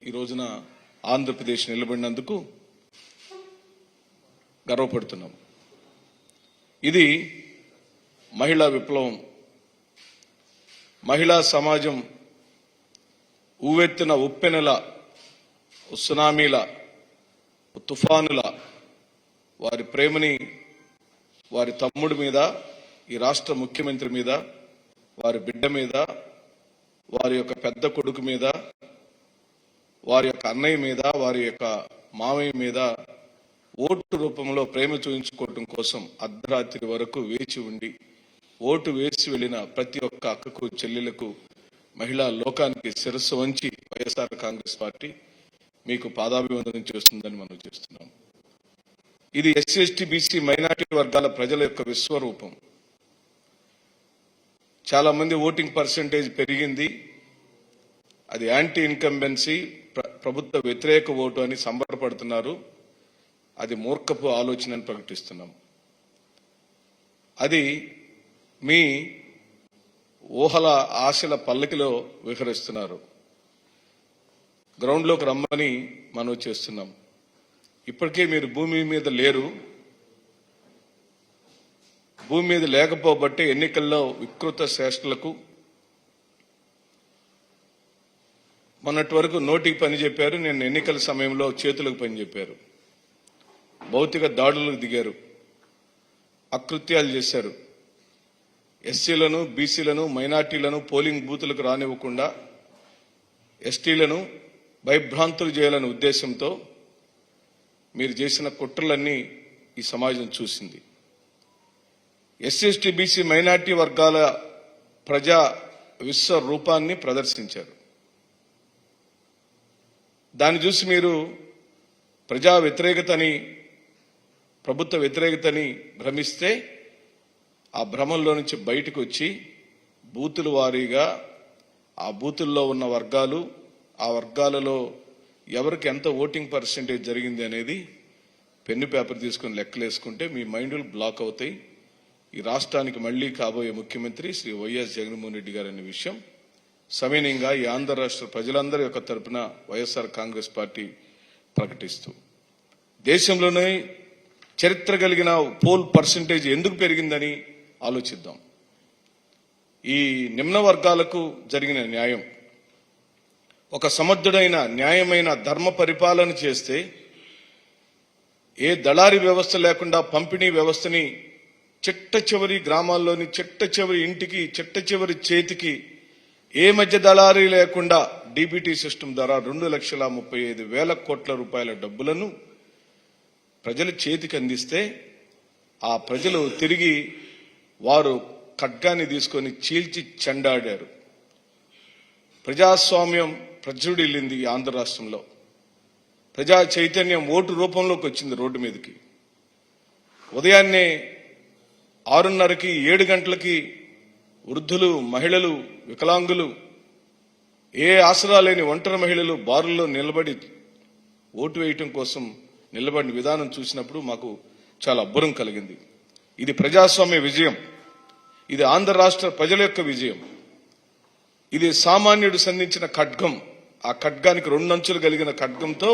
ఈ రోజున ఆంధ్రప్రదేశ్ నిలబడినందుకు గర్వపడుతున్నాం. ఇది మహిళా విప్లవం. మహిళా సమాజం ఉవ్వెత్తున ఉప్పెనల సునామీల తుఫానుల వారి ప్రేమని వారి తమ్ముడి మీద, ఈ రాష్ట్ర ముఖ్యమంత్రి మీద, వారి బిడ్డ మీద, వారి యొక్క పెద్ద కొడుకు మీద, వారి యొక్క అన్నయ్య మీద, వారి యొక్క మామయ్య మీద ఓటు రూపంలో ప్రేమ చూపించుకోవటం కోసం అర్ధరాత్రి వరకు వేచి ఉండి ఓటు వేసి వెళ్లిన ప్రతి ఒక్క అక్కకు, చెల్లెలకు, మహిళా లోకానికి శిరస్సు వంచి వైఎస్ఆర్ కాంగ్రెస్ పార్టీ మీకు పాదాభివందనం చేస్తుందని మనం చేస్తున్నాం. ఇది ఎస్సీ, ఎస్టీ, బీసీ, మైనార్టీ వర్గాల ప్రజల యొక్క విశ్వరూపం. చాలా మంది ఓటింగ్ పర్సెంటేజ్ పెరిగింది, అది యాంటీ ఇన్కంబెన్సీ, ప్రభుత్వ వ్యతిరేక ఓటు అని సంబరపడుతున్నారు. అది మూర్ఖపు ఆలోచన అని ప్రకటిస్తున్నాం. అది మీ ఊహల ఆశల పల్లకిలో విహరిస్తున్నారు. గ్రౌండ్లోకి రమ్మని మనం చేస్తున్నాం. ఇప్పటికే మీరు భూమి మీద లేరు. భూమి మీద లేకపోబట్టే ఎన్నికల్లో వికృత చేష్టలకు మొన్నటి వరకు నోటికి పని చెప్పారు. నేను ఎన్నికల సమయంలో చేతులకు పని చెప్పారు. భౌతిక దాడులకు దిగారు, అకృత్యాలు చేశారు. ఎస్సీలను, బీసీలను, మైనార్టీలను పోలింగ్ బూతులకు రానివ్వకుండా ఎస్టీలను భయభ్రాంతులు చేయాలనే ఉద్దేశంతో మీరు చేసిన కుట్రలన్నీ ఈ సమాజం చూసింది. ఎస్సీ, ఎస్టీ, బీసీ, మైనార్టీ వర్గాల ప్రజా విశ్వరూపాన్ని ప్రదర్శించారు. దాన్ని చూసి మీరు ప్రజా వ్యతిరేకతని, ప్రభుత్వ వ్యతిరేకతని భ్రమిస్తే ఆ భ్రమంలో నుంచి బయటకు వచ్చి బూతుల వారీగా ఆ బూతుల్లో ఉన్న వర్గాలు, ఆ వర్గాలలో ఎవరికి ఎంత ఓటింగ్ పర్సెంటేజ్ జరిగింది అనేది పెన్ను పేపర్ తీసుకుని లెక్కలేసుకుంటే మీ మైండ్లు బ్లాక్ అవుతాయి. ఈ రాష్ట్రానికి మళ్లీ కాబోయే ముఖ్యమంత్రి శ్రీ వైఎస్ జగన్మోహన్ రెడ్డి గారు అనే విషయం సవినయంగా ఈ ఆంధ్ర రాష్ట్ర ప్రజలందరి యొక్క తరపున వైఎస్ఆర్ కాంగ్రెస్ పార్టీ ప్రకటిస్తూ, దేశంలోనే చరిత్ర కలిగిన పోల్ పర్సెంటేజ్ ఎందుకు పెరిగిందని ఆలోచిద్దాం. ఈ నిమ్న వర్గాలకు జరిగిన న్యాయం, ఒక సమర్థుడైన న్యాయమైన ధర్మ పరిపాలన చేస్తే ఏ దళారీ వ్యవస్థ లేకుండా పంపిణీ వ్యవస్థని చిట్ట చివరి గ్రామాల్లోని చిట్ట చివరి ఇంటికి, చిట్ట చివరి చేతికి ఏ మధ్య దళారీ లేకుండా డీబీటీ సిస్టమ్ ద్వారా 2,35,000 కోట్ల రూపాయల డబ్బులను ప్రజల చేతికి అందిస్తే ఆ ప్రజలు తిరిగి వారు ఖడ్గాన్ని తీసుకొని చీల్చి చెండాడారు. ప్రజాస్వామ్యం ప్రజ్వడిల్లింది ఆంధ్ర రాష్ట్రంలో. ప్రజా చైతన్యం ఓటు రూపంలోకి వచ్చింది రోడ్డు మీదకి. ఉదయాన్నే 6:30కి 7 గంటలకి వృద్ధులు, మహిళలు, వికలాంగులు, ఏ ఆసరా లేని ఒంటరి మహిళలు బారుల్లో నిలబడి ఓటు వేయటం కోసం నిలబడిన విధానం చూసినప్పుడు మాకు చాలా అబ్బురం కలిగింది. ఇది ప్రజాస్వామ్య విజయం. ఇది ఆంధ్ర రాష్ట్ర ప్రజల యొక్క విజయం. ఇది సామాన్యుడు సంధించిన ఖడ్గం. ఆ ఖడ్గానికి 2 అంచులు కలిగిన ఖడ్గంతో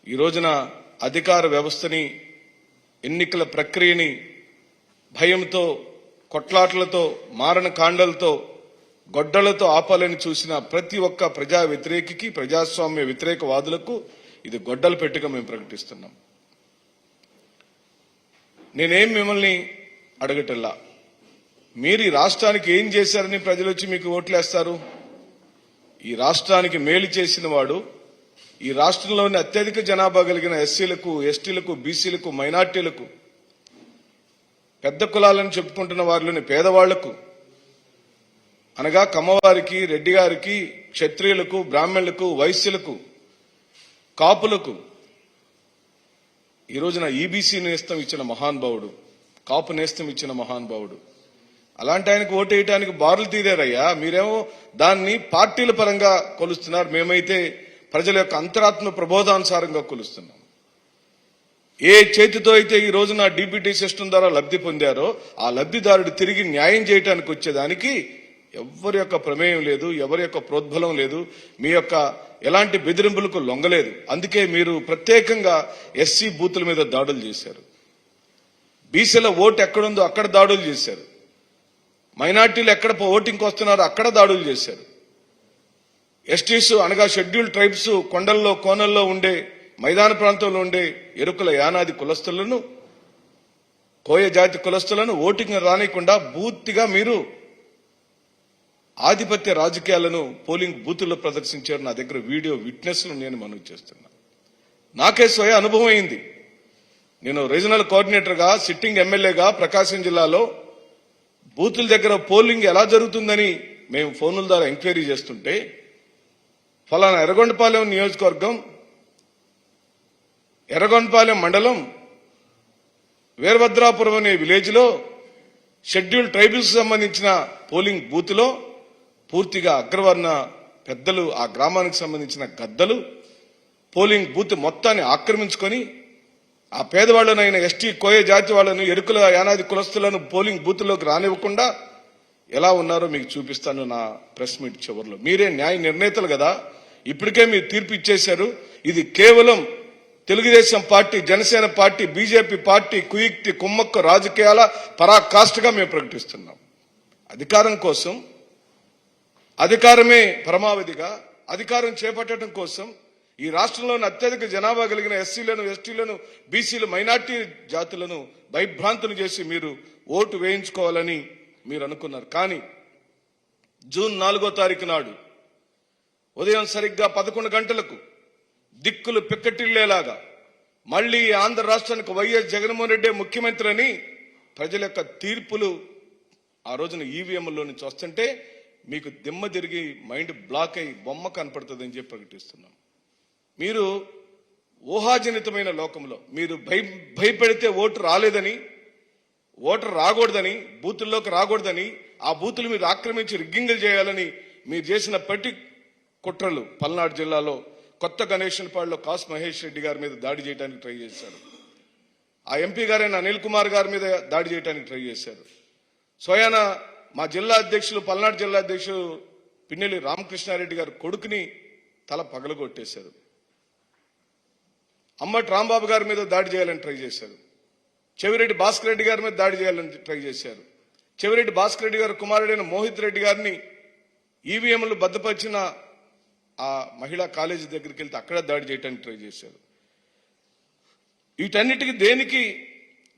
ఈ రోజున అధికార వ్యవస్థని, ఎన్నికల ప్రక్రియని భయంతో, కొట్లాట్లతో, మారణ కాండలతో, గొడ్డలతో ఆపాలని చూసిన ప్రతి ఒక్క ప్రజా వ్యతిరేకికి, ప్రజాస్వామ్య వ్యతిరేకవాదులకు ఇది గొడ్డలు పెట్టుగా మేము ప్రకటిస్తున్నాం. నేనేం మిమ్మల్ని అడగటల్లా, మీరు ఈ రాష్ట్రానికి ఏం చేశారని ప్రజలు వచ్చి మీకు ఓట్లేస్తారు? ఈ రాష్ట్రానికి మేలు చేసిన వాడు, ఈ రాష్ట్రంలోని అత్యధిక జనాభా కలిగిన ఎస్సీలకు, ఎస్టీలకు, బీసీలకు, మైనార్టీలకు, పెద్ద కులాలను చెప్పుకుంటున్న వారిలోని పేదవాళ్లకు, అనగా కమ్మవారికి, రెడ్డి గారికి, క్షత్రియులకు, బ్రాహ్మణులకు, వైశ్యులకు, కాపులకు ఈ రోజున ఈబీసీ నేస్తం ఇచ్చిన మహానుభావుడు, కాపు నేస్తం ఇచ్చిన మహానుభావుడు. అలాంటి ఆయనకు ఓటేయటానికి బారులు తీరారయ్యా. మీరేమో దాన్ని పార్టీల పరంగా కొలుస్తున్నారు. మేమైతే ప్రజల యొక్క అంతరాత్మ ప్రబోధానుసారంగా కొలుస్తున్నాం. ఏ చేతితో అయితే ఈ రోజున డీబీటీ సిస్టమ్ ద్వారా లబ్ధి పొందారో ఆ లబ్ధిదారుడు తిరిగి న్యాయం చేయడానికి వచ్చేదానికి ఎవరి యొక్క ప్రమేయం లేదు, ఎవరి యొక్క ప్రోద్బలం లేదు, మీ యొక్క ఎలాంటి బెదిరింపులకు లొంగలేదు. అందుకే మీరు ప్రత్యేకంగా ఎస్సీ బూతుల మీద దాడులు చేశారు. బీసీల ఓటు ఎక్కడుందో అక్కడ దాడులు చేశారు. మైనార్టీలు ఎక్కడ ఓటింగ్కి వస్తున్నారో అక్కడ దాడులు చేశారు. ఎస్టీస్ అనగా షెడ్యూల్డ్ ట్రైబ్స్ కొండల్లో కోనల్లో ఉండే మైదాన ప్రాంతంలో ఉండే ఎరుకుల యానాది కులస్తులను, కోయ జాతి కులస్తులను ఓటింగ్ రానికుండా పూర్తిగా మీరు ఆధిపత్య రాజకీయాలను పోలింగ్ బూతుల్లో ప్రదర్శించారు. నా దగ్గర వీడియో విట్నెస్లు నేను మనవి చేస్తున్నా. నాకే స్వయ అనుభవం అయింది. నేను రీజనల్ కోఆర్డినేటర్గా, సిట్టింగ్ ఎమ్మెల్యేగా ప్రకాశం జిల్లాలో బూతుల దగ్గర పోలింగ్ ఎలా జరుగుతుందని మేము ఫోన్ల ద్వారా ఎంక్వైరీ చేస్తుంటే, ఫలానా ఎర్రగొండపాలెం నియోజకవర్గం, ఎర్రగొండపాలెం మండలం, వీరభద్రాపురం అనే విలేజ్లో షెడ్యూల్డ్ ట్రైబల్స్ సంబంధించిన పోలింగ్ బూత్లో పూర్తిగా అగ్రవర్ణ పెద్దలు, ఆ గ్రామానికి సంబంధించిన గద్దలు పోలింగ్ బూత్ మొత్తాన్ని ఆక్రమించుకొని ఆ పేదవాళ్లనైన ఎస్టీ కోయ జాతి వాళ్లను, ఎరుకుల యానాది కులస్తులను పోలింగ్ బూత్లోకి రానివ్వకుండా ఎలా ఉన్నారో మీకు చూపిస్తాను నా ప్రెస్ మీట్ చివరిలో. మీరే న్యాయ నిర్ణేతలు కదా, ఇప్పటికే మీరు తీర్పు ఇచ్చేశారు. ఇది కేవలం Telugu Desam party, Janasena party, BJP party కుయుక్తి కుమ్మక్కు రాజకీయాల పరాకాష్ఠగా మేము ప్రకటిస్తున్నాం. అధికారం కోసం, అధికారమే పరమావధిగా అధికారం చేపట్టడం కోసం ఈ రాష్ట్రంలోని అత్యధిక జనాభా కలిగిన ఎస్సీలను, ఎస్టీలను, బీసీలు, మైనార్టీ జాతులను భయభ్రాంతులు చేసి మీరు ఓటు వేయించుకోవాలని మీరు అనుకున్నారు. కానీ జూన్ 4వ తారీఖు నాడు ఉదయం సరిగ్గా 11 గంటలకు దిక్కులు పిక్కటిల్లేలాగా మళ్లీ ఆంధ్ర రాష్ట్రానికి వైఎస్ జగన్మోహన్ రెడ్డి ముఖ్యమంత్రి అని ప్రజల యొక్క తీర్పులు ఆ రోజున ఈవీఎంలో నుంచి వస్తుంటే మీకు దిమ్మ తిరిగి మైండ్ బ్లాక్ అయి బొమ్మ కనపడుతుందని చెప్పి ప్రకటిస్తున్నాం. మీరు ఊహాజనితమైన లోకంలో మీరు భయపెడితే ఓటు రాలేదని, ఓటర్ రాకూడదని, బూతుల్లోకి రాకూడదని, ఆ బూతులు మీరు ఆక్రమించి రిగ్గింగ్లు చేయాలని మీరు చేసిన ప్రతి కుట్రలు పల్నాడు జిల్లాలో కొత్త గణేశన్పాడులో కాసు మహేష్ రెడ్డి గారి మీద దాడి చేయడానికి ట్రై చేశారు. ఆ ఎంపీ గారైన అనిల్ కుమార్ గారి మీద దాడి చేయడానికి ట్రై చేశారు. స్వయాన మా జిల్లా అధ్యక్షులు, పల్నాడు జిల్లా అధ్యక్షులు పిన్నెల్లి రామకృష్ణారెడ్డి గారి కొడుకుని తల పగలగొట్టేశారు. అమ్మటి రాంబాబు గారి మీద దాడి చేయాలని ట్రై చేశారు. చెవిరెడ్డి భాస్కర్ రెడ్డి గారి మీద దాడి చేయాలని ట్రై చేశారు. చెవిరెడ్డి భాస్కర్ రెడ్డి గారి కుమారుడైన మోహిత్ రెడ్డి గారిని ఈవీఎంలు భద్రపరిచిన ఆ మహిళా కాలేజీ దగ్గరికి వెళ్తే అక్కడ దాడి చేయడానికి ట్రై చేశారు. వీటన్నిటికీ దేనికి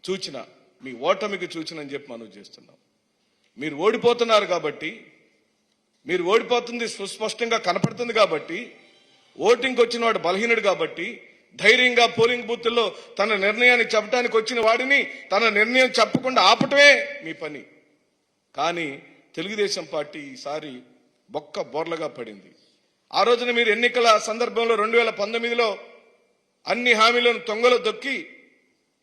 సూచన? మీ ఓటమికి సూచన అని చెప్పి మనం చేస్తున్నాం. మీరు ఓడిపోతున్నారు కాబట్టి, మీరు ఓడిపోతుంది సుస్పష్టంగా కనపడుతుంది కాబట్టి, ఓటింగ్కి వచ్చిన వాడు బలహీనుడు కాబట్టి ధైర్యంగా పోలింగ్ బూత్లో తన నిర్ణయాన్ని చెప్పడానికి వచ్చిన వాడిని తన నిర్ణయం చెప్పకుండా ఆపటమే మీ పని. కానీ తెలుగుదేశం పార్టీ ఈసారి బొక్క బోర్లగా పడింది. ఆ రోజున మీరు ఎన్నికల సందర్భంలో 2019లో అన్ని హామీలను తొంగలో దొక్కి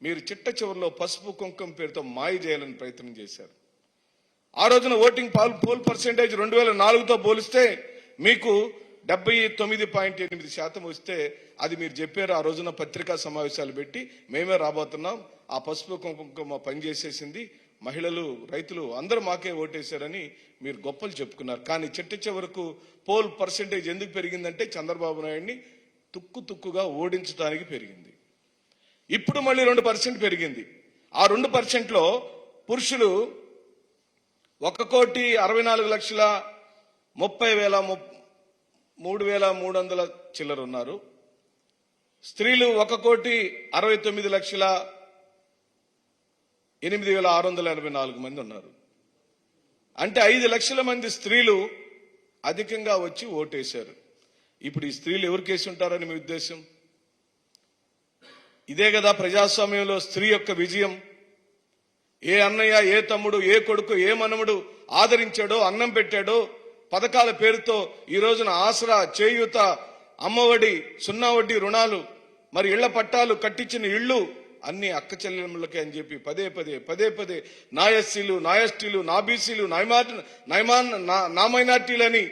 మీరు చిట్ట చివరిలో పసుపు కుంకుమ పేరుతో మాయ చేయాలని ప్రయత్నం చేశారు. ఆ రోజున ఓటింగ్ పోల్ పర్సెంటేజ్ 2004తో పోలిస్తే మీకు 79.8% వస్తే అది మీరు చెప్పారు. ఆ రోజున పత్రికా సమావేశాలు పెట్టి మేమే రాబోతున్నాం, ఆ పసుపు కుంకుమ పనిచేసేసింది, మహిళలు, రైతులు అందరూ మాకే ఓటేశారని మీరు గొప్పలు చెప్పుకున్నారు. కానీ చిట్ట చివరకు పోల్ పర్సెంటేజ్ ఎందుకు పెరిగిందంటే చంద్రబాబు నాయుడిని తుక్కుగా ఓడించడానికి పెరిగింది. ఇప్పుడు మళ్ళీ 2% పెరిగింది. ఆ 2%లో పురుషులు 1,64,30,300 చిల్లర ఉన్నారు. స్త్రీలు 1,69,8,684 మంది ఉన్నారు. అంటే 5 లక్షల మంది స్త్రీలు అధికంగా వచ్చి ఓటేశారు. ఇప్పుడు ఈ స్త్రీలు ఎవరు కేసి ఉంటారని మీ ఉద్దేశం? ఇదే కదా ప్రజాస్వామ్యంలో స్త్రీ యొక్క విజయం. ఏ అన్నయ్య, ఏ తమ్ముడు, ఏ కొడుకు, ఏ మనముడు ఆదరించాడో, అన్నం పెట్టాడో, పథకాల పేరుతో ఈ రోజున ఆసరా, చేయూత, అమ్మఒడి, 0 వడ్డీ రుణాలు, మరి ఇళ్ల పట్టాలు, కట్టించిన ఇళ్లు అన్ని అక్క చెల్లెమ్మలకే అని చెప్పి పదే పదే నా ఎస్సీలు, నా ఎస్టీలు, నా బీసీలు, నా మైనార్టీలని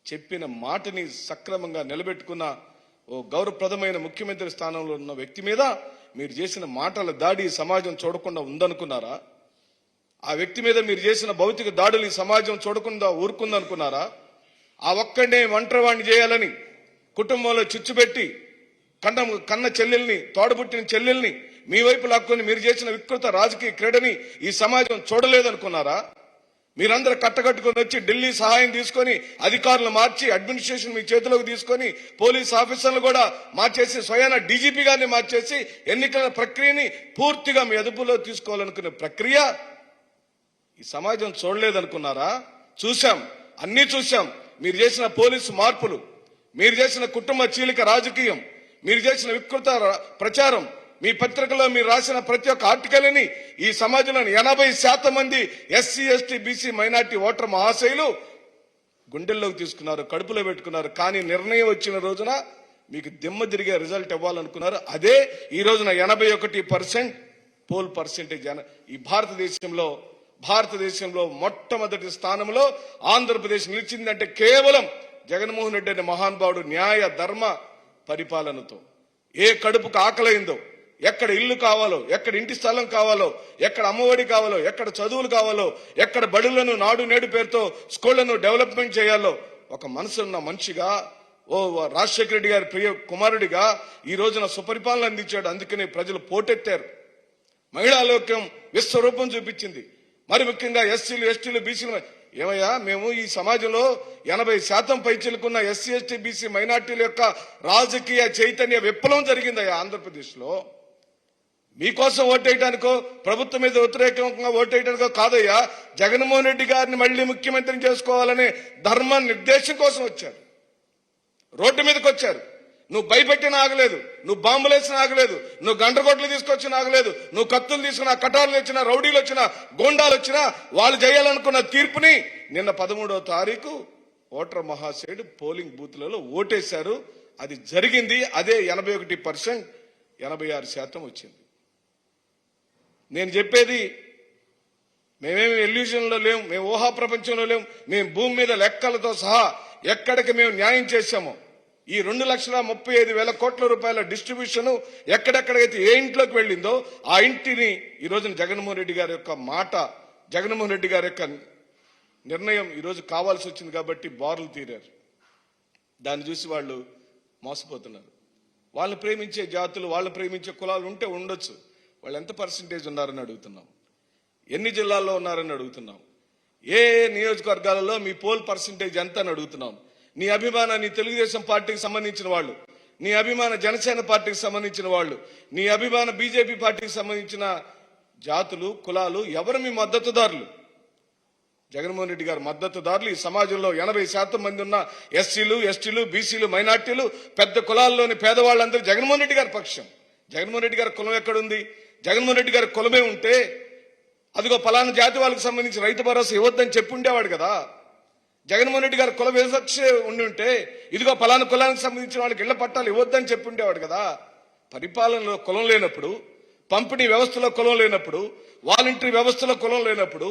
చెప్పిన మాటని సక్రమంగా నిలబెట్టుకున్న ఓ గౌరవప్రదమైన ముఖ్యమంత్రి స్థానంలో ఉన్న వ్యక్తి మీద మీరు చేసిన మాటల దాడి సమాజం చూడకుండా ఉందనుకున్నారా? ఆ వ్యక్తి మీద మీరు చేసిన భౌతిక దాడులు ఈ సమాజం చూడకుండా ఊరుకుందనుకున్నారా? ఆ ఒక్కడే ఒంటరివాణ్ణి చేయాలని కుటుంబంలో చిచ్చుపెట్టి కన్న చెల్లెల్ని, తోడబుట్టిన చెల్లెల్ని మీ వైపు లాక్కొని మీరు చేసిన వికృత రాజకీయ క్రీడని ఈ సమాజం చూడలేదనుకున్నారా? మీరందరూ కట్టకట్టుకొని వచ్చి ఢిల్లీ సహాయం తీసుకొని అధికారులు మార్చి అడ్మినిస్ట్రేషన్ మీ చేతిలోకి తీసుకొని పోలీస్ ఆఫీసర్లు కూడా మార్చేసి స్వయాన డీజీపీ గారిని మార్చేసి ఎన్నికల ప్రక్రియని పూర్తిగా మీ అదుపులో తీసుకోవాలనుకునే ప్రక్రియ ఈ సమాజం చూడలేదనుకున్నారా? చూశాం, అన్నీ చూశాం. మీరు చేసిన పోలీసు మార్పులు, మీరు చేసిన కుటుంబ చీలిక రాజకీయం, మీరు చేసిన వికృత ప్రచారం, మీ పత్రికలో మీరు రాసిన ప్రతి ఒక్క ఆర్టికల్ని ఈ సమాజంలోని 80% మంది SC, ST, BC, minority voter మహాశయులు గుండెల్లోకి తీసుకున్నారు, కడుపులో పెట్టుకున్నారు. కానీ నిర్ణయం వచ్చిన రోజున మీకు దిమ్మ తిరిగే రిజల్ట్ ఇవ్వాలనుకున్నారు. అదే ఈ రోజున 81% పోల్ పర్సెంటేజ్ ఈ భారతదేశంలో మొట్టమొదటి స్థానంలో ఆంధ్రప్రదేశ్ నిలిచిందంటే కేవలం జగన్మోహన్ రెడ్డి అనే మహానుభావుడు న్యాయ ధర్మ పరిపాలనతో. ఏ కడుపుకు ఆకలైందో, ఎక్కడ ఇల్లు కావాలో, ఎక్కడ ఇంటి స్థలం కావాలో, ఎక్కడ అమ్మఒడి కావాలో, ఎక్కడ చదువులు కావాలో, ఎక్కడ బడులను నాడు నేడు పేరుతో స్కూళ్లను డెవలప్మెంట్ చేయాలో ఒక మనసున్న మనిషిగా, రాజశేఖర రెడ్డి గారి ప్రియ కుమారుడిగా ఈ రోజున సుపరిపాలన అందించాడు. అందుకనే ప్రజలు పోటెత్తారు. మహిళా లోకం విశ్వరూపం చూపించింది. మరి ముఖ్యంగా ఎస్సీలు, ఎస్టీలు, బీసీలు. ఏమయ్యా, మేము ఈ సమాజంలో 80% పైచిలుకున్న ఎస్సీ, ఎస్టీ, బీసీ, మైనార్టీల యొక్క రాజకీయ చైతన్య విప్లవం జరిగిందయ్యా ఆంధ్రప్రదేశ్ లో. మీకోసం ఓటేయడానికో, ప్రభుత్వం మీద వ్యతిరేకంగా ఓటేయడానికో కాదయ్యా, జగన్మోహన్ రెడ్డి గారిని మళ్లీ ముఖ్యమంత్రిని చేసుకోవాలనే ధర్మ నిర్దేశం కోసం వచ్చారు. రోడ్డు మీదకి వచ్చారు. నువ్వు భయపెట్టిన ఆగలేదు, నువ్వు బాంబులేసిన ఆగలేదు, నువ్వు గండ్రగొడ్లు తీసుకొచ్చిన ఆగలేదు, నువ్వు కత్తులు తీసుకున్నా, కటార్లు వచ్చినా, రౌడీలు వచ్చినా, గోండాలు వచ్చినా వాళ్ళు చేయాలనుకున్న తీర్పుని నిన్న 13వ తారీఖు ఓటర్ మహాశయుడు పోలింగ్ బూత్లలో ఓటేశారు. అది జరిగింది. అదే 81%, 86% వచ్చింది. నేను చెప్పేది, మేమేమి ఎల్యూజన్లో లేము, మేము ఊహా ప్రపంచంలో లేము. మేము భూమి మీద లెక్కలతో సహా ఎక్కడికి మేము న్యాయం చేశామో ఈ 2,35,000 కోట్ల రూపాయల డిస్ట్రిబ్యూషన్ ఎక్కడెక్కడైతే ఏ ఇంట్లోకి వెళ్ళిందో ఆ ఇంటిని ఈ రోజున జగన్మోహన్ రెడ్డి గారి యొక్క మాట, జగన్మోహన్ రెడ్డి గారి యొక్క నిర్ణయం ఈ రోజు కావాల్సి వచ్చింది కాబట్టి బారులు తీరారు. దాన్ని చూసి వాళ్ళు మోసపోతున్నారు. వాళ్ళు ప్రేమించే జాతులు, వాళ్ళు ప్రేమించే కులాలు ఉంటే ఉండొచ్చు. వాళ్ళు ఎంత పర్సంటేజ్ ఉన్నారని అడుగుతున్నాం. ఎన్ని జిల్లాల్లో ఉన్నారని అడుగుతున్నాం. ఏ నియోజకవర్గాలలో మీ పోల్ పర్సంటేజ్ ఎంత అని అడుగుతున్నాం. నీ అభిమాన, నీ తెలుగుదేశం పార్టీకి సంబంధించిన వాళ్ళు, నీ అభిమాన జనసేన పార్టీకి సంబంధించిన వాళ్ళు, నీ అభిమాన బీజేపీ పార్టీకి సంబంధించిన జాతులు, కులాలు ఎవరు మీ మద్దతుదారులు? జగన్మోహన్ రెడ్డి గారు మద్దతుదారులు ఈ సమాజంలో 80% మంది ఉన్న ఎస్సీలు, ఎస్టీలు, బీసీలు, మైనార్టీలు, పెద్ద కులాల్లోని పేదవాళ్ళందరూ జగన్మోహన్ రెడ్డి గారి పక్షం. జగన్మోహన్ రెడ్డి గారి కులం ఎక్కడుంది? జగన్మోహన్ రెడ్డి గారి కులమే ఉంటే అదిగో పలానా జాతి వాళ్ళకి సంబంధించి రైతు భరోసా ఇవ్వద్దని చెప్పి ఉండేవాడు కదా. జగన్మోహన్ రెడ్డి గారు కుల వివక్ష ఉండి ఉంటే ఇదిగో పలానా కులానికి సంబంధించిన వాళ్ళకి ఇళ్ల పట్టాలు ఇవ్వద్దని చెప్పి ఉండేవాడు కదా. పరిపాలనలో కులం లేనప్పుడు, పంపిణీ వ్యవస్థలో కులం లేనప్పుడు, వాలంటరీ వ్యవస్థలో కులం లేనప్పుడు,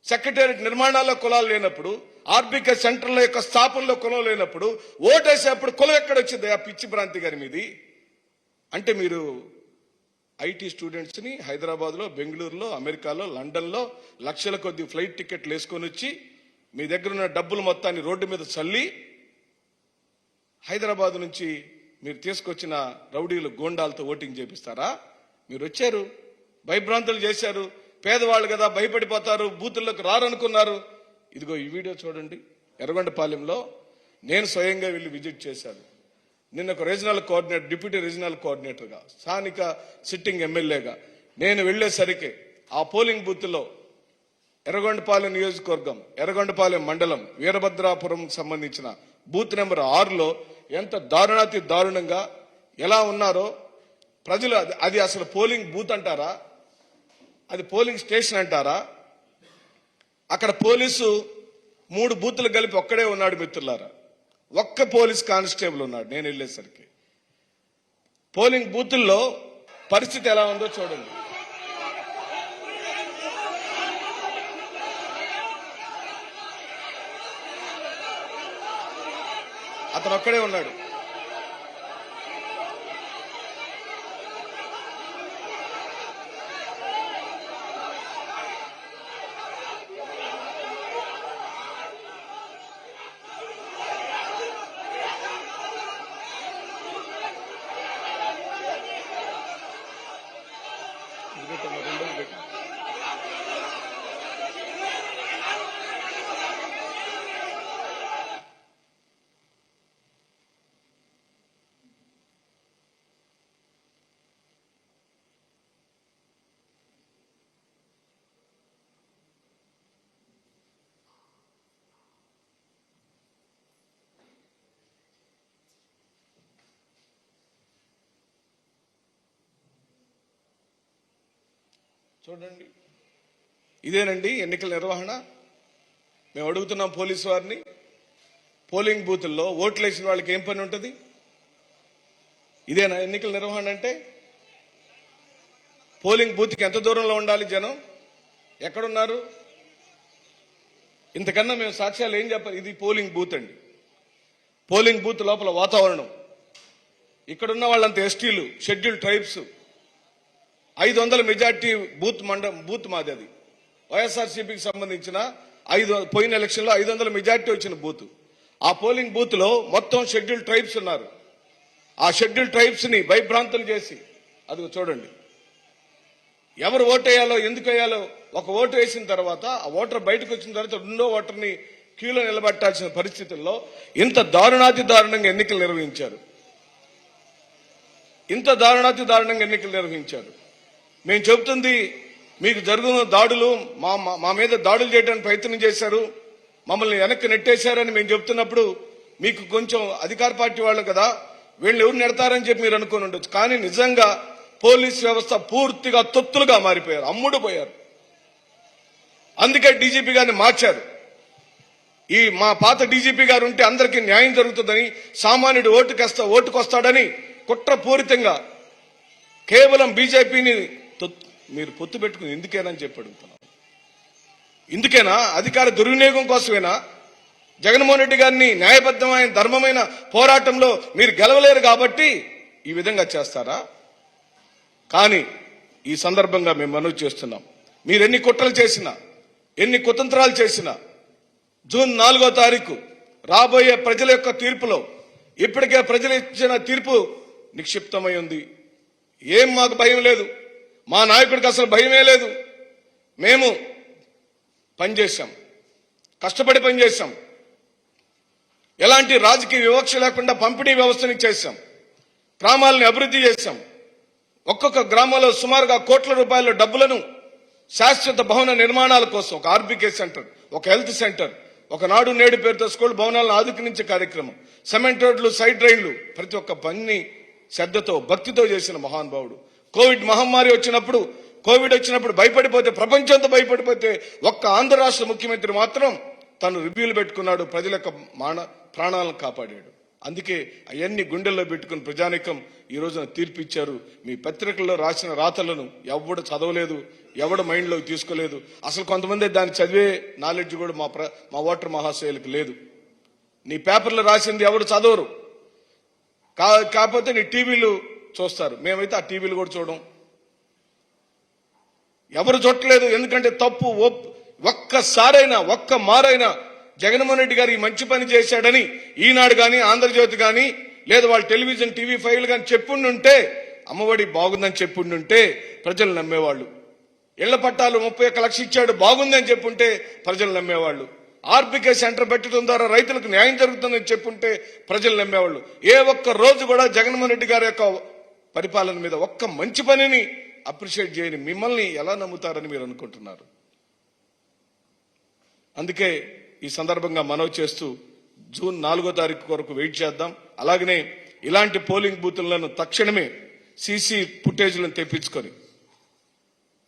సెక్రటేరియట్ నిర్మాణాల్లో కులాలు లేనప్పుడు, ఆర్బీకే సెంటర్ల యొక్క స్థాపనలో కులం లేనప్పుడు ఓటేసేప్పుడు కులం ఎక్కడొచ్చింది? ఆ పిచ్చి భ్రాంతి గారి మీది. అంటే మీరు ఐటీ స్టూడెంట్స్ని హైదరాబాద్లో, బెంగళూరులో, అమెరికాలో, లండన్లో లక్షల కొద్ది ఫ్లైట్ టికెట్లు వేసుకొని వచ్చి మీ దగ్గర ఉన్న డబ్బులు మొత్తాన్ని రోడ్డు మీద చల్లి హైదరాబాద్ నుంచి మీరు తీసుకొచ్చిన రౌడీలు, గోండాలతో ఓటింగ్ చేపిస్తారా? మీరు వచ్చారు, భయభ్రాంతులు చేశారు. పేదవాళ్ళు కదా, భయపడిపోతారు, బూతుల్లోకి రారనుకున్నారు. ఇదిగో ఈ వీడియో చూడండి. ఎర్రగొండపాలెంలో నేను స్వయంగా వెళ్ళి విజిట్ చేశాను. నిన్న ఒక రీజనల్ కోఆర్డినేటర్, డిప్యూటీ రీజనల్ కోఆర్డినేటర్గా, స్థానిక సిట్టింగ్ ఎమ్మెల్యేగా నేను వెళ్లేసరికి ఆ పోలింగ్ బూత్లో ఎర్రగొండపాలెం నియోజకవర్గం, ఎర్రగొండపాలెం మండలం, వీరభద్రాపురం సంబంధించిన బూత్ నెంబర్ 6లో ఎంత దారుణాతి దారుణంగా ఎలా ఉన్నారో ప్రజలు. అది అసలు పోలింగ్ బూత్ అంటారా? అది పోలింగ్ స్టేషన్ అంటారా? అక్కడ పోలీసు 3 బూతులు కలిపి ఒక్కడే ఉన్నాడు మిత్రులారా. ఒక్క పోలీస్ కానిస్టేబుల్ ఉన్నాడు నేను వెళ్ళేసరికి. పోలింగ్ బూతుల్లో పరిస్థితి ఎలా ఉందో చూడండి. అతను ఒక్కడే ఉన్నాడు. చూడండి, ఇదేనండి ఎన్నికల నిర్వహణ. మేము అడుగుతున్నాం పోలీసు వారిని, పోలింగ్ బూతుల్లో ఓట్లు వేసిన వాళ్ళకి ఏం పని ఉంటుంది? ఇదేనా ఎన్నికల నిర్వహణ అంటే? పోలింగ్ బూత్కి ఎంత దూరంలో ఉండాలి జనం? ఎక్కడున్నారు? ఇంతకన్నా మేము సాక్ష్యాలు ఏం చెప్పాలి? ఇది పోలింగ్ బూత్ అండి. పోలింగ్ బూత్ లోపల వాతావరణం, ఇక్కడున్న వాళ్ళంతా ఎస్టీలు, షెడ్యూల్ ట్రైబ్స్. 500 మెజార్టీ బూత్ మాది. అది వైఎస్ఆర్సీపీకి సంబంధించిన పోయిన ఎలక్షన్లో 500 మెజార్టీ వచ్చిన బూత్. ఆ పోలింగ్ బూత్ లో మొత్తం షెడ్యూల్ ట్రైబ్స్ ఉన్నారు. ఆ షెడ్యూల్ ట్రైబ్స్ ని భయభ్రాంతులు చేసి, అది చూడండి, ఎవరు ఓటు వేయాలో ఎందుకు వేయాలో, ఒక ఓటు వేసిన తర్వాత ఆ ఓటర్ బయటకు వచ్చిన తర్వాత రెండో ఓటర్ని క్యూలో నిలబెట్టాల్సిన పరిస్థితుల్లో ఇంత దారుణాతి దారుణంగా ఎన్నికలు నిర్వహించారు. మేము చెబుతుంది, మీకు జరుగుతున్న దాడులు, మా మీద దాడులు చేయడానికి ప్రయత్నం చేశారు, మమ్మల్ని వెనక్కి నెట్టేశారని మేము చెబుతున్నప్పుడు మీకు కొంచెం అధికార పార్టీ వాళ్ళు కదా, వీళ్ళు ఎవరు నెడతారని చెప్పి మీరు అనుకుని ఉండొచ్చు. కానీ నిజంగా పోలీస్ వ్యవస్థ పూర్తిగా తొత్తులుగా మారిపోయారు, అమ్ముడు పోయారు. అందుకే డీజీపీ గారిని మార్చారు. మా పాత డీజీపీ గారు ఉంటే అందరికీ న్యాయం జరుగుతుందని, సామాన్యుడు ఓటుకొస్తాడని కుట్రపూరితంగా కేవలం బీజేపీని మీరు పొత్తు పెట్టుకుని ఎందుకేనని చెప్పి అడుగుతున్నాం. ఇందుకేనా? అధికార దుర్వినియోగం కోసమేనా? జగన్మోహన్ రెడ్డి గారిని న్యాయబద్ధమైన ధర్మమైన పోరాటంలో మీరు గెలవలేరు కాబట్టి ఈ విధంగా చేస్తారా? కానీ ఈ సందర్భంగా మేము మనవి చేస్తున్నాం, మీరు ఎన్ని కుట్రలు చేసినా, ఎన్ని కుతంత్రాలు చేసినా, జూన్ 4వ తారీఖు రాబోయే ప్రజల యొక్క తీర్పులో ఇప్పటికే ప్రజలు ఇచ్చిన తీర్పు నిక్షిప్తమై ఉంది. ఏం మాకు భయం లేదు, మా నాయకుడికి అసలు భయమే లేదు. మేము పనిచేశాం, కష్టపడి పనిచేశాం, ఎలాంటి రాజకీయ వివక్ష లేకుండా పంపిణీ వ్యవస్థని చేశాం, గ్రామాలను అభివృద్ధి చేశాం. ఒక్కొక్క గ్రామంలో సుమారుగా కోట్ల రూపాయల డబ్బులను శాశ్వత భవన నిర్మాణాల కోసం, ఒక ఆర్బీకే సెంటర్, ఒక హెల్త్ సెంటర్, ఒక నాడు నేడు పేరుతో స్కూల్ భవనాలను ఆదుకునించే కార్యక్రమం, సిమెంట్ రోడ్లు, సైడ్ డ్రైన్లు, ప్రతి ఒక్క పనిని శ్రద్ధతో భక్తితో చేసిన మహానుభావుడు. కోవిడ్ మహమ్మారి వచ్చినప్పుడు, భయపడిపోతే, ప్రపంచంతో భయపడిపోతే ఒక్క ఆంధ్ర రాష్ట్ర ముఖ్యమంత్రి మాత్రం తను రివ్యూలు పెట్టుకున్నాడు, ప్రజల యొక్క ప్రాణాలను కాపాడాడు. అందుకే అవన్నీ గుండెల్లో పెట్టుకుని ప్రజానికం ఈ రోజున తీర్పిచ్చారు. మీ పత్రికల్లో రాసిన రాతలను ఎవడు చదవలేదు, ఎవడు మైండ్లోకి తీసుకోలేదు. అసలు కొంతమంది దాన్ని చదివే నాలెడ్జ్ కూడా మా ఓటర్ మహాశయులకు లేదు. నీ పేపర్లో రాసింది ఎవడు చదవరు, కాకపోతే నీ టీవీలు చూస్తారు. మేమైతే ఆ టీవీలు కూడా చూడం, ఎవరు చూడలేదు. ఎందుకంటే తప్పు ఒక్క మారైనా జగన్మోహన్ రెడ్డి గారు ఈ మంచి పని చేశాడని ఈనాడు కానీ, ఆంధ్రజ్యోతి కానీ, లేదా వాళ్ళ టెలివిజన్ టీవీ ఫైవ్లు కానీ చెప్పుండుంటే, అమ్మఒడి బాగుందని చెప్పుండుంటే ప్రజలు నమ్మేవాళ్ళు. ఇళ్ల పట్టాలు 31 లక్షలు ఇచ్చాడు బాగుందని చెప్పుంటే ప్రజలు నమ్మేవాళ్ళు. ఆర్బీకే సెంటర్ పెట్టడం ద్వారా రైతులకు న్యాయం జరుగుతుందని చెప్పుంటే ప్రజలు నమ్మేవాళ్ళు. ఏ ఒక్క రోజు కూడా జగన్మోహన్ రెడ్డి గారి యొక్క పరిపాలన మీద ఒక్క మంచి పనిని అప్రిషియేట్ చేయని మిమ్మల్ని ఎలా నమ్ముతారని మీరు అనుకుంటున్నారు? అందుకే ఈ సందర్భంగా మనవి చేస్తూ జూన్ 4వ తారీఖు వరకు వెయిట్ చేద్దాం. అలాగనే ఇలాంటి పోలింగ్ బూతులను తక్షణమే సీసీ ఫుటేజ్లను తెప్పించుకొని,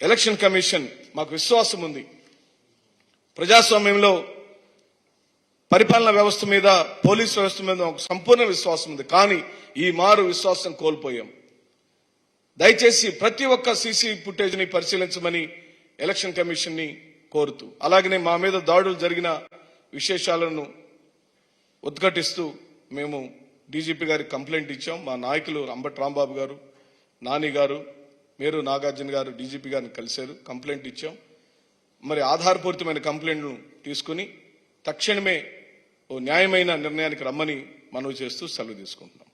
ఎలక్షన్ కమిషన్ మాకు విశ్వాసం ఉంది, ప్రజాస్వామ్యంలో పరిపాలనా వ్యవస్థ మీద, పోలీస్ వ్యవస్థ మీద ఒక సంపూర్ణ విశ్వాసం ఉంది. కానీ ఈ మారు విశ్వాసం కోల్పోయాం. దయచేసి ప్రతి ఒక్క సీసీ ఫుటేజ్ని పరిశీలించమని ఎలక్షన్ కమిషన్ ని కోరుతూ, అలాగనే మా మీద దాడులు జరిగిన విశేషాలను ఉద్ఘాటిస్తూ మేము డీజీపీ గారికి కంప్లైంట్ ఇచ్చాం. మా నాయకులు అంబటి రాంబాబు గారు, నాని గారు, మేరు నాగార్జున గారు డీజీపీ గారిని కలిశారు, కంప్లైంట్ ఇచ్చాం. మరి ఆధారపూరితమైన కంప్లైంట్ను తీసుకుని తక్షణమే ఓ న్యాయమైన నిర్ణయానికి రమ్మని మనవి చేస్తూ సెలవు తీసుకుంటున్నాం.